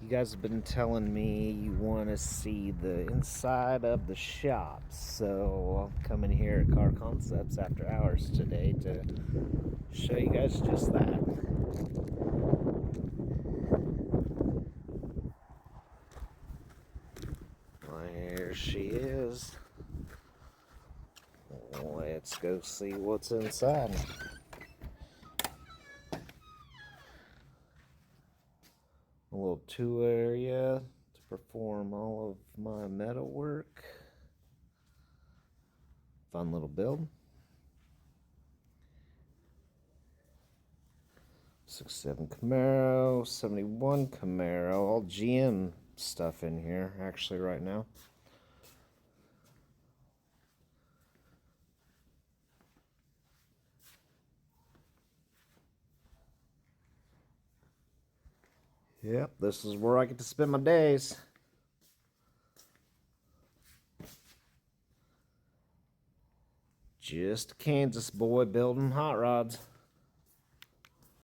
You guys have been telling me you want to see the inside of the shop, so I'll come in here at Car Concepts after hours today to show you guys just that. Well, here she is. Let's go see what's inside. A little tool area to perform all of my metal work. Fun little build. 67 Camaro, 71 Camaro, all GM stuff in here actually right now. Yep, this is where I get to spend my days. Just a Kansas boy building hot rods.